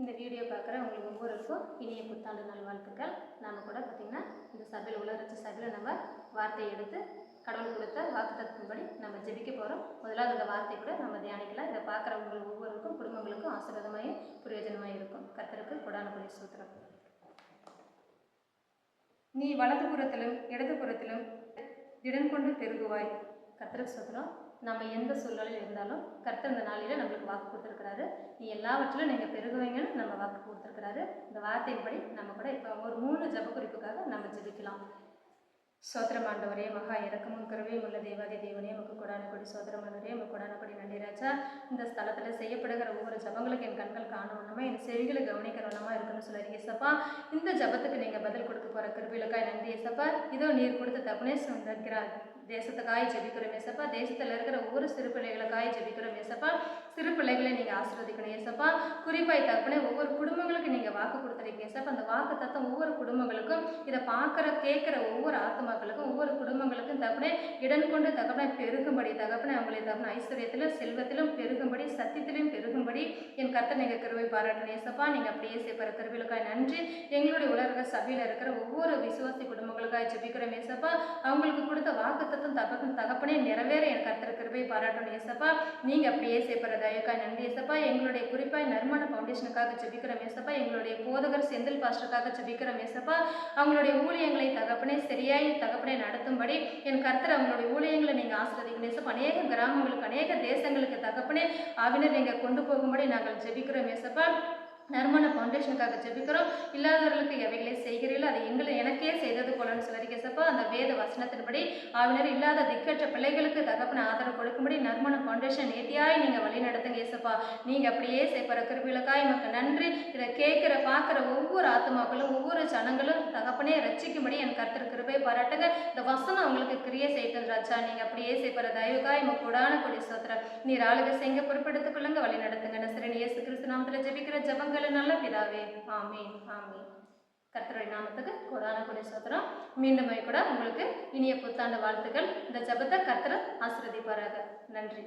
இந்த வீடியோ பார்க்குற உங்களுக்கு ஒவ்வொருவருக்கும் இனிய புத்தாண்டு நல்வாழ்த்துக்கள். நாம் கூட பார்த்திங்கன்னா இந்த சபையில் உலகத்து சபையில் நம்ம வார்த்தையை எடுத்து கடவுள் கொடுத்த வாக்குத்தத்தின்படி நம்ம ஜெபிக்க போகிறோம். முதலாவது இந்த வார்த்தை கூட நம்ம தியானிக்கலாம். இதை பார்க்குற உங்களுக்கு ஒவ்வொருவருக்கும் குடும்பங்களுக்கும் ஆசீர்வாதமாயும் பிரயோஜனமாக இருக்கும். கர்த்தருக்கு கொடான கொடி சூத்திரம். நீ வலது புறத்திலும் இடது புறத்திலும் திடன் கொண்டு பெருகுவாய். கர்த்தருக்கு சூத்திரம். நம்ம எந்த சூழ்நிலையில் இருந்தாலும் கர்த்தர் இந்த நாளில் நம்மளுக்கு வாக்கு கொடுத்துருக்கிறாரு. நீ எல்லாவற்றிலும் நீங்கள் பெருகுவீங்கன்னு நம்ம வாக்கு கொடுத்துருக்கிறாரு. இந்த வார்த்தையின்படி நம்ம கூட இப்போ ஒரு 3 ஜெப குறிப்புக்காக நம்ம ஜெபிக்கலாம். சோத்திரம் ஆண்டவரே, மகா இறக்கமும் கருவையும் உள்ள தேவாதி தேவனே, உமக்கு கொடான கொடி சோத்திரம் ஆண்டவரே, உமக்கு கொடான கொடி நன்றி ராஜா. இந்த ஸ்தலத்தில் செய்யப்படுகிற ஒவ்வொரு ஜபங்களுக்கு என் கண்கள் காணணுமா, என் செவிகளை கவனிக்கிறவனமா இருக்குன்னு சொல்லுறீங்க ஏசப்பா. இந்த ஜபத்துக்கு நீங்கள் பதில் கொடுக்க போகிற கிருபையிலுக்காய் நன்றி ஏசப்பா. இதோ நீர் கொடுத்த தப்புனே சொந்திருக்கிறார் தேசத்துக்காய் ஜெபிக்கிறோம் ஏசப்பா. தேசத்தில் இருக்கிற ஒவ்வொரு சிறு பிள்ளைகளுக்காய் ஜெபிக்கிறோம் ஏசப்பா. சிறு பிள்ளைகளை நீங்கள் ஆசீர்வதிக்கணும் ஏசப்பா. குறிப்பாய் தகப்பனே ஒவ்வொரு குடும்பங்களுக்கு நீங்கள் வாக்கு கொடுத்துருக்கீங்க ஏசப்பா. அந்த வாக்கு தத்தம் ஒவ்வொரு குடும்பங்களுக்கும், இதை பார்க்குற கேட்குற ஒவ்வொரு ஆத்மாக்களுக்கும், ஒவ்வொரு குடும்பங்களுக்கும் தகப்பனே இடன் கொண்டு தகப்பனை பெருகும்படி தகப்பனை அவங்களை தகப்பன ஐஸ்வர்யத்திலும் செல்வத்திலும் பெருகும்படி சத்தியத்திலும் பெருகும்படி என் கர்த்தர் நீங்கள் கிருபை பாராட்டணும் ஏசப்பா. நீங்கள் அப்படியே செய்கிற கிருபைகளுக்காய் நன்றி. எங்களுடைய உலக சபையில் இருக்கிற ஒவ்வொரு விசுவாசி குடும்பங்களுக்காய் ஜெபிக்கிறோம் ஏசப்பா. அவங்களுக்கு கொடுத்த வாக்கு தகப்பனே நிறைவேற என் கர்த்தர் கிருபை பாராட்டணும் ஏசப்பா. நீங்க அப்படியே செய்கிற தயவுக்காய் நன்றி ஏசப்பா. எங்களுடைய குறிப்பாய் நர்மன ஃபவுண்டேஷனுக்காக ஜெபிக்கிறோம் ஏசப்பா. எங்களுடைய போதகர் செந்தில் பாஸ்டருக்காக ஜெபிக்கிறோம் ஏசப்பா. அவங்களுடைய ஊழியங்களை தகப்பனே சரியாய் தகப்பனே நடத்தும்படி என் கர்த்தர் அவங்களுடைய ஊழியங்களை நீங்க ஆசீர்வதிக்கணும் ஏசப்பா. அநேக கிராமங்களுக்கு அநேக தேசங்களுக்கு தகப்பனே ஆவினர் நீங்க கொண்டு போகும்படி நாங்கள் ஜெபிக்கிறோம் ஏசப்பா. நர்மன ஃபவுண்டேஷனுக்காக ஜெபிக்கிறோம். இல்லாதவர்களுக்கு எவைகளை செய்கிறீர்களோ அதை எனக்கே செய்தது போலன்னு சொல்லியிருக்க ஏசப்பா. அந்த வேத வசனத்தின்படி ஆவினர் இல்லாத திக்கற்ற பிள்ளைகளுக்கு தகப்பன ஆதரவு கொடுக்கும்படி நர்மன ஃபவுண்டேஷன் நேர்த்தியாய் நீங்கள் வழி நடத்துங்க ஏசப்பா. நீங்கள் அப்படியே செய்கிற கிருபைகளுக்காய் நமக்கு நன்றி. இதை கேட்குற பார்க்குற ஒவ்வொரு ஆத்மாக்களும் ஒவ்வொரு ஜனங்களும் தகப்பனே ரட்சிக்கும்படி என் கர்த்தர் கிருபை பாராட்டுங்க. இந்த வசனம் அவங்களுக்கு கிரியை செய்யட்டும் ராஜா. நீங்கள் அப்படியே செய்கிற தயவுக்காய் நமக்கு கூடான கொடி சோத்திரம். நீர் ஆளுகை செய்ய பொறுப்பெடுத்துக் கொள்ளுங்க, வழி நடத்துங்க. நசரேயன் இயேசு கிறிஸ்து நாமத்தில் ஜெபிக்கிற ஜெபங்கள் நல்ல பிதாவே, ஆமீன் ஆமீன். கர்த்தருடைய நாமத்துக்கு கொடான கொடி சோத்திரம். மீண்டும் கூட உங்களுக்கு இனிய புத்தாண்டு வாழ்த்துக்கள். இந்த ஜெபத்தை கர்த்தர் ஆசீர்வதிப்பாராக. நன்றி.